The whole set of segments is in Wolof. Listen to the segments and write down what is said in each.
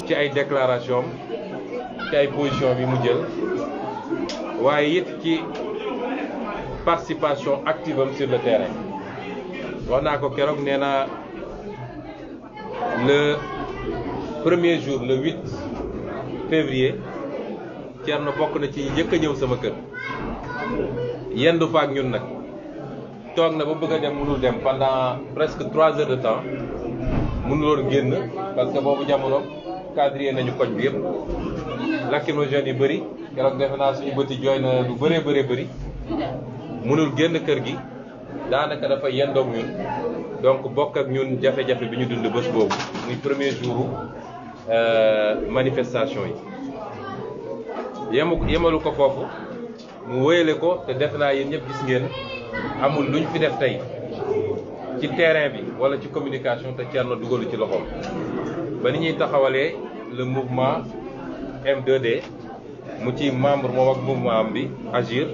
ci ay déclaration ci ay position bi mu jël waaye it ci participation active am sur le terrain wax naa ko keroog nee naa le premier jour le 8 février Thierno bokk na ci njëkk a ñëw sama kër yendu fa ak ñun nag toog na ba bëgg a dem mënul dem pendant presque 3 heures de temps mënuloon génn parce que boobu jamono quadrillé nañu koñ bi yëpp lacrymogène yu bëri keroog defe naa suñu bëti jooy na lu bëree bëri mënul génn kër gi daanaka dafa yendoog ñun donc bokk ak ñun jafe-jafe bi ñu dund bés boobu muy premier jour manifestation yi yemalu ko foofu mu wéyale ko te def naa yéen ñëpp gis ngeen amul luñ fi def tey ci terrain bi wala ci communication te Thierno dugalu ci loxoom ba ni ñuy taxawalee le mouvement M2D mu ci membre moom ak mouvement am bi Agir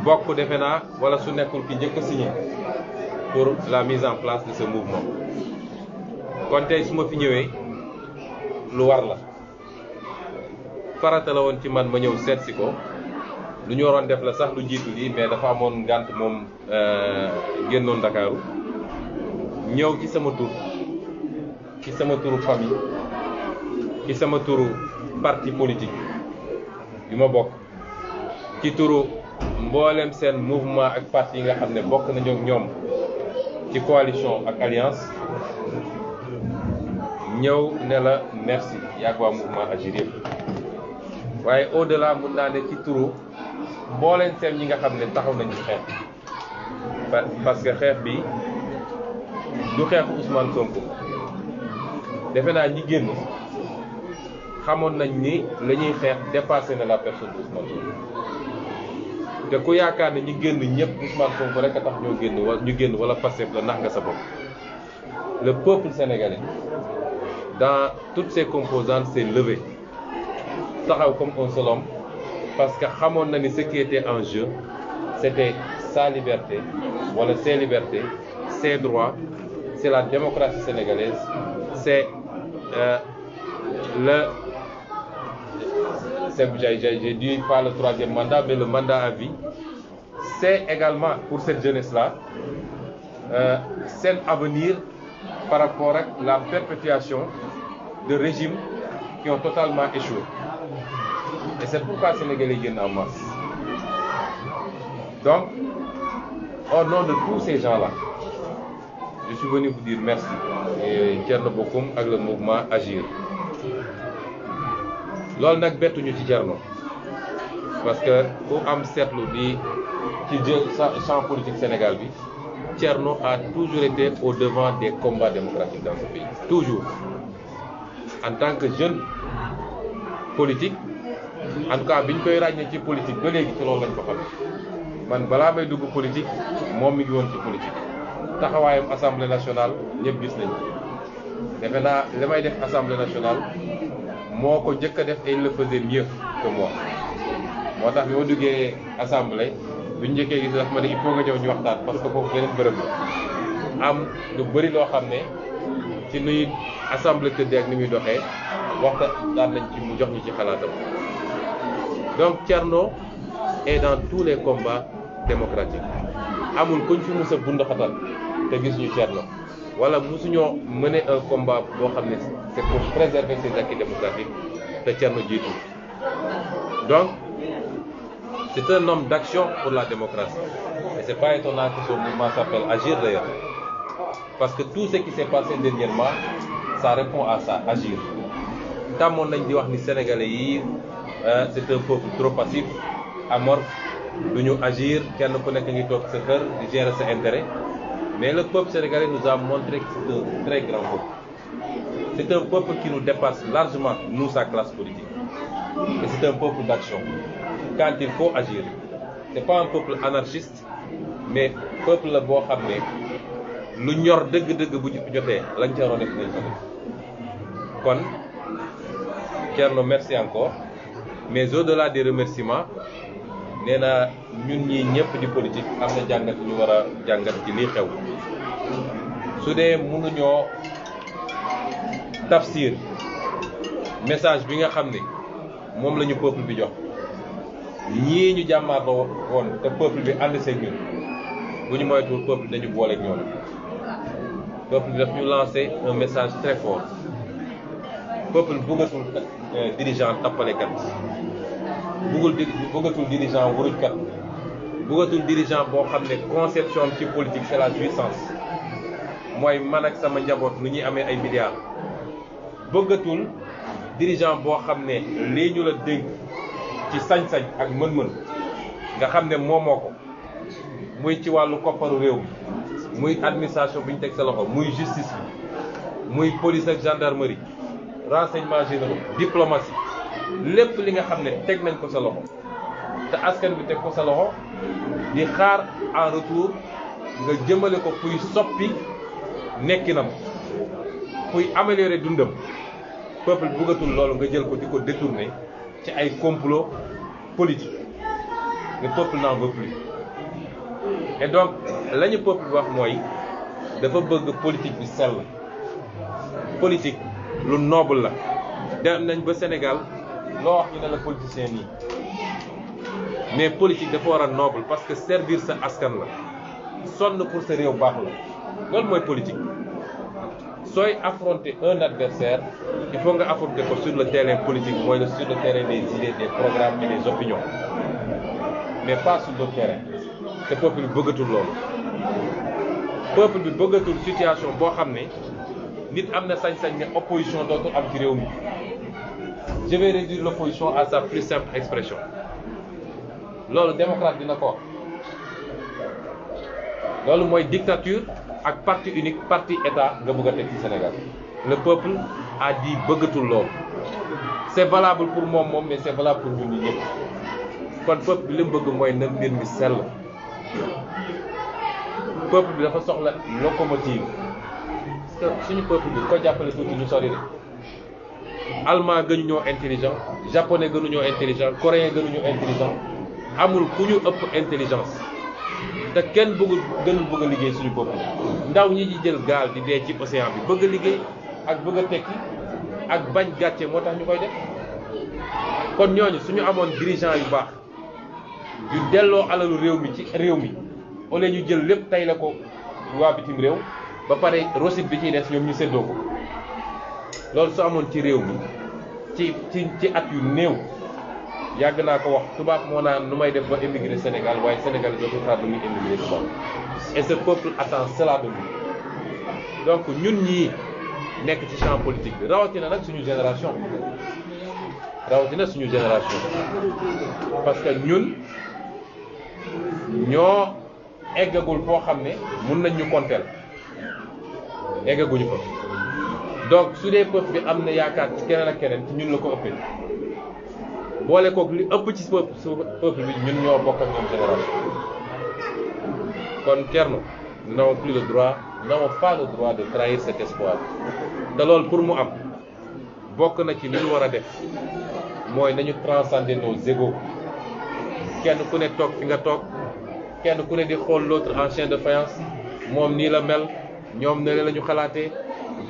bokk defe naa wala su nekkul ki njëkk a signé pour la mise en place de ce mouvement kon tey su ma fi ñëwee lu war la farata la woon ci man ma ñëw seet si ko lu ñu waroon def la sax lu jiitu lii mais dafa amoon ngànt moom génnoon Ndakaaru ñëw ci sama tur ci sama turu famille ci sama turu parti politique yu ma bokk ci turu mboolem seen mouvement ak parti yi nga xam ne bokk nañu ak ñoom ci coalition ak alliance ñëw ne la merci yaag waa mouvement Agir yëpp waaye au delà mun naa ne ci turu mbooleen seen ñi nga xam ne taxaw nañu xeex parce que xeex bi du xeexu Ousmane Sonko defe naa ñi génn xamoon nañ ni la ñuy xeex dépassé na la personne de Ousmane Sonko te ku yaakaar ne ñi génn ñëpp Ousmane Sonko rek a tax ñoo génn wala ñu génn wala Pastef la nax nga sa bopp. Le peuple sénégalais dans toutes ses composantes s'est levé taxaw comme un seul homme parce que xamoon na ni ce qui était en jeu c'était sa liberté wala ses libertés ses droits c'est la démocratie sénégalaise c'est j'ai dit pas le troisième mandat mais le mandat à vie c'est également pour cette jeunesse-là seen avenir par rapport à la perpétuation de régimes qui ont totalement échoué. Et c'est pourquoi les Sénégalais viennent en masse. Donc, au nom de tous ces gens-là, je suis venu vous dire merci. Et Thierno Bocoum avec le mouvement Agir. loolu nag bettuñu ci Thierno parce que ku am seetlu di ci champ politique Sénégal bi Thierno a toujours été au devant des combats démocratiques dans ce pays toujours en tant que jeune politique en tout cas bi ñu koy ràññee ci politique ba léegi ci loolu lañ ko xam man balaa may dugg politique moom mi ngi woon ci politique taxawaayam assemblée nationale ñëpp gis nañu defe naa li may def assemblée nationale moo ko njëkk a def et il le faisait mieux que moi moo tax bi ma duggee assemblée bu ñu njëkkee gis dafa ma ne il faut nga ñëw ñu waxtaan parce que foofu beneen bërëb la am lu bëri loo xam ne ci nuy assemblée tëddee ak ni muy doxee waxtaan daan nañ ci mu jox ñu ci xalaatam donc Thierno est dans tous les combats démocratiques amul kuñ fi mus a bundaxatal te gis ñu Thierno wala musuñoo mener un combat boo xam ne c'est pour préserver ses acquis démocratiques te Thierno jiitu donc c'est un homme d'action pour la démocratie et c'est pas étonnant que son mouvement s'appelle Agir d'ailleurs parce que tout ce qui s'est passé dernièrement ça répond à ça Agir tàmmoon nañ di wax ni sénégalais yi c'est un peuple trop passif amorphe du ñu agir kenn ku nekk ngi toog sa kër di gérer sa intérêt mais le peuple sénégalais nous a montré que c'est un très grand peuple c'est un peuple qui nous dépasse largement nous sa classe politique et c'est un peuple d'action quand il faut agir c'est pas un peuple anarchiste mais peuple la boo xam ne lu ñor dëgg-dëgg bu jotee lañ ca waroon def nañ ko def kon Thierno merci encore mais au-delà des remerciements nee na ñun ñii ñëpp di politique am na jàngat ñu war a jàngat ci lii xew su dee mënuñoo tafsir message bi nga xam ne moom la ñu peuple bi jox ñii ñu jàmmaarloo woon te peuple bi ànd seeg ñun bu ñu moytuwul peuple bi dañu booleeg ñoom peuple bi daf ñu lancé un message très fort peuple bëggatul dirigeant tappalekat bëggatul dirigeant wurujkat bëggatul dirigeant boo xam ne conception am ci politique c'est la jouissance mooy man ak sama njaboot nu ñuy amee ay milliards bëggatul dirigeant boo xam ne lii ñu la dénk ci sañ-sañ ak mën-mën nga xam ne moomoo ko muy ci wàllu kopparu réew mi muy administration bi ñu teg sa loxo muy justice bi muy police ak gendarmerie renseignement généraux diplomatie lépp li nga xam ne teg nañ ko sa loxo te askan bi teg ko sa loxo di xaar en retour nga jëmale ko fuy soppi nekkinam fuy améliorer dundam peuple bëggatul loolu nga jël ko di ko détourner ci ay complot politique le peuple n'en veut plus et donc la ñu peuple bi wax mooy dafa bëgg politique bi sell politique lu noble la dem nañ ba Sénégal loo wax ñu ne la politicien nii mais politique dafa war a noble parce que servir sa askan la sonn pour sa réew baax la loolu mooy politique sooy affronter un adversaire il faut nga affronter ko sur le terrain politique mooy sur le terrain des idées des programmes et des opinions mais pas sur d'autres terrains te peuple bi bëggatul loolu peuple bi bëggatul situation boo xam ne nit am na sañ-sañ ne opposition dootul am ci réew mi je vais réduire l'opposition à sa plus simple expression loolu démocrate dina ko wax loolu mooy dictature ak parti unique parti état nga bëgg a teg ci Sénégal le peuple a dit bëggatul loolu c'est valable pour moom mais c'est valable pour ñun ñi ñëpp kon peuple bi li mu bëgg mooy na mbir mi sell peuple bi dafa soxla locomotive parce que suñu peuple bi ko jàppale tuuti ñu sori rek allemand gënu ñoo intelligent japonais gënu ñoo intelligent coréen gënu ñoo intelligent amul ku ñu ëpp intelligence te kenn gënul bëgg a liggéey suñu peuple ndaw ñi di jël gaal di dee ci océan bi bëgg a liggéey ak bëgg a tekki ak bañ gàcce moo tax ñu koy def kon ñooñu suñu amoon dirigeant yu baax yu delloo alalu réew mi ci réew mi au lieu ñu jël lépp tey la ko waa bitim réew ba pare rosit bi ciy des ñoom ñu séddoo ko loolu su amoon ci réew mi ci at yu néew yàgg naa ko wax tubaab moo naan nu may def ba émigrer Sénégal waaye Sénégal dootul xaar ba muy émigrer tubaab et ce peuple attend cela de nous donc ñun ñii nekk ci champ politique bi rawatina nag suñu génération parce que ñun ñoo eggagul foo xam ne mun nañ ñu konteel eggaguñu fa donc su dee peuple bi am na yaakaar ci keneen ak keneen ci ñun la ko ëppee boole koog li ëpp ci peuple bi ñun ñoo bokk ak ñoom génération kon Thierno nous n'avons plus le droit nous n'avons pas le droit de trahir cet espoir te loolu pour mu am bokk na ci li ñu war a def mooy nañu transcender nos égos kenn ku ne toog fi nga toog kenn ku ne di xool l'autre en chien de faïence moom nii la mel ñoom ne la ñu xalaatee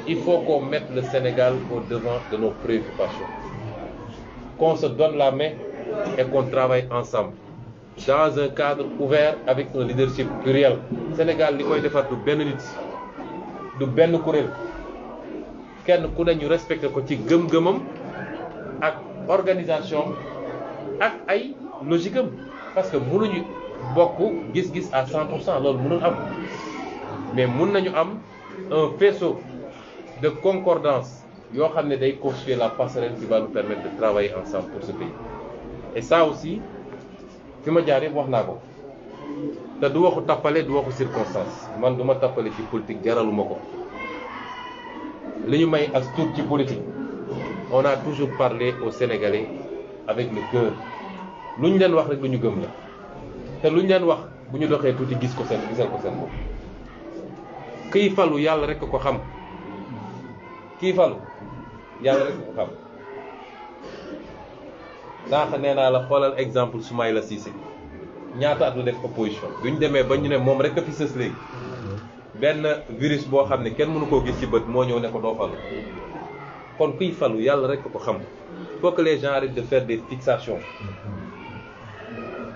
il faut qu'on mette le Sénégal au devant de nos préoccupations qu'on se donne la main et qu'on travaille ensemble dans un cadre ouvert avec un leadership pluriel Sénégal li koy defar du benn nit du benn kuréel kenn ku ne ñu respecté ko ci gëm-gëmam ak organisation ak ay logique am parce que mënuñu bokk gis-gis à 100% loolu mënul am mais mun nañu am un faisceau de concordance yoo xam ne day constituer la passerelle qui va nous permettre de travailler ensemble pour ce pays et ça aussi fi ma jaar yëpp wax naa ko te du waxu tappale du waxu circonstance man du ma tappale ci politique jaraluma ko li ñu may as tuut ci politique on a toujours parlé aux Sénégalais avec le cœur lu ñu leen wax rek lu ñu gëm la te lu ñu leen wax bu ñu doxee tuuti gisal ko seen bopp kii falu yàlla rek ko xam kii falu yàlla rek ko xam sànq nee naa la xoolal exemple Soumaïla Cissé ñaata at la def opposition bu ñu demee ba ñu ne moom rek a fi sës léegi benn virus boo xam ne kenn mënu koo gis ci bët moo ñëw ne ko doo falu kon kuy falu yàlla rek ko xam. Il faut que les gens arrêtent de faire des fixations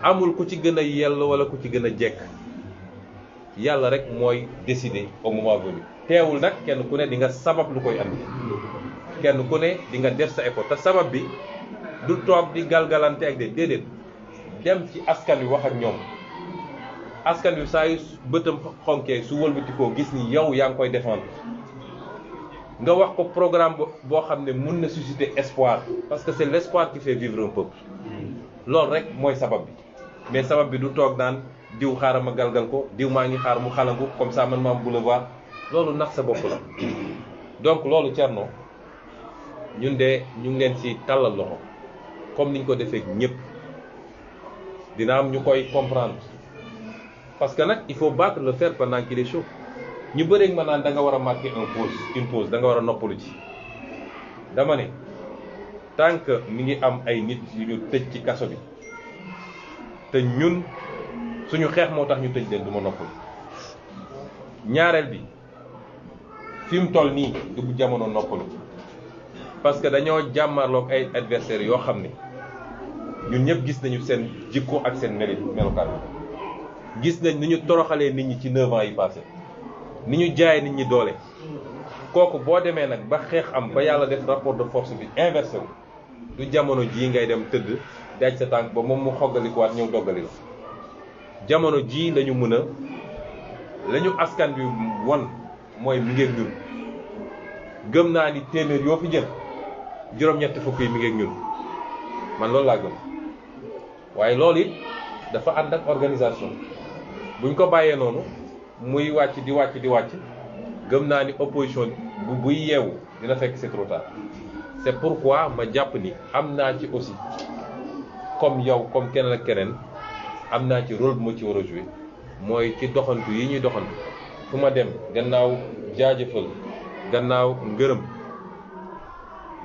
amul ku ci gën a yell wala ku ci gën a jekk yàlla rek mooy décider au moment venu teewul nag kenn ku ne di nga sabab lu koy andi kenn ku ne di nga def sa effort te sabab bi du toog di galgalante ak déedéet dem ci askan wi wax ak ñoom askan wi saa yu bëtam xonkee su wëlbatikoo gis ni yow yaa ngi koy défendre nga wax ko programme boo xam ne mun na susciter espoir parce que c'est l'espoir qui fait vivre un peuple loolu rek mooy sabab bi mais sabab bi du toog naan diw xaaral ma galgal ko diw maa ngi xaar mu xalangu comme ça man ma am boulevard loolu nax sa bopp la donc loolu Thierno ñun de ñu ngi leen ci tàllal loxo comme niñ ko defee ñëpp dina am ñu koy comprendre parce que nag il faut battre le fer pendant qu'il est chaud ñu bëreeg ma naan da nga war a marquer une pause da nga war a noppalu ci dama ne tant que mi ngi am ay nit yu ñu tëj ci kaso bi te ñun suñu xeex moo tax ñu tëj leen du ma noppalu ñaareel bi fi mu toll nii du jamono noppalu parce que dañoo jàmmarloog ay adversaires yoo xam ne ñun ñëpp gis nañu seen jikko ak seen melokaan gis nañ ni ñu toroxalee nit ñi ci 9 ans yi passé ni ñu jaay nit ñi doole kooku boo demee nag ba xeex am ba yàlla def rapport de force bi inversé wu du jamono jii ngay dem tëdd daaj sa tànk ba moom mu xoggalikuwaat ñëw doggali la jamono jii lañu mën a la ñu askan bi won mooy mi ngeeg ñun gëm naa ni téeméer yoo fi jël juróom-ñetti fukk yi mi ngeeg ñun man loolu laa gëm waaye loolu it dafa ànd ak organisation buñ ko bàyyee noonu muy wàcc di wàcc gëm naa ni opposition buy yeewu dina fekk c'est trop tard c'est pourquoi ma jàpp ni am naa ci aussi comme yow comme keneen ak keneen am naa ci rôle bu ma ci war a jouer mooy ci doxantu yi ñuy doxantu fu ma dem gannaaw jaajëfal gannaaw ngërëm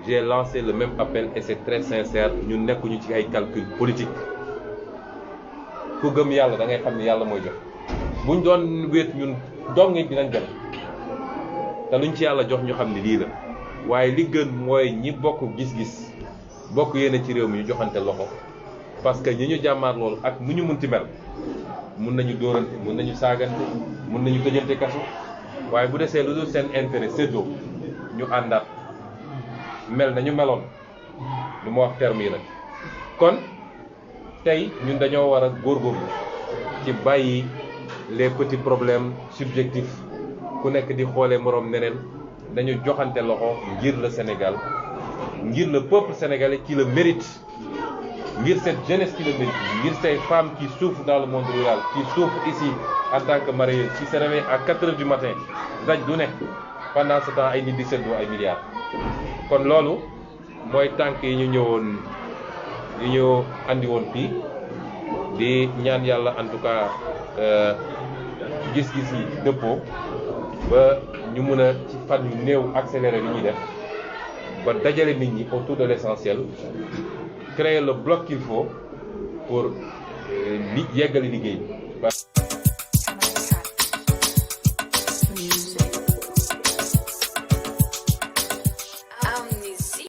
j'ai lancé le même appel et c'est très sincère ñun nekkuñu ci ay calcul politique ku gëm yàlla da ngay xam ni yàlla mooy jox buñ doon wéet ñun dong dinañ dem te luñ ci yàlla jox ñu xam ni lii la waaye li gën mooy ñi bokk gis-gis bokk yéene ci réew mi ñu joxante loxo parce que ñi ñu jàmmaar loolu ak mu ñu munti mel mun nañu dóorante mun nañu saagante mun nañu tëjante kaso waaye bu desee lu dul seen intérêt séddoo ñu àndaat mel nañu meloon lu ma wax terme yi nag kon tey ñun dañoo war a góorgóorlu ci bàyyi les petits problèmes subjectifs ku nekk di xoolee moroom neneen dañu joxante loxo ngir le Sénégal ngir le peuple sénégalais qui le mérite ngir cette jeunesse qui le mérite ngir ces femmes qui souffrent dans le monde rural qui souffrent ici en tant que mareyeuses qui se réveillent à 4 heures du matin daj du nekk pendant ce temps ay nit di seddoo ay milliards kon loolu mooy tànk yi ñu ñëwoon yi ñu andi woon fii di ñaan yàlla en tout cas gis-gis yi dëppoo ba ñu mën a ci fan yu néew accélérer li ñuy def ba dajale nit ñi autour de l'essentiel créer le bloc qu'il faut pour yeggali liggéey bi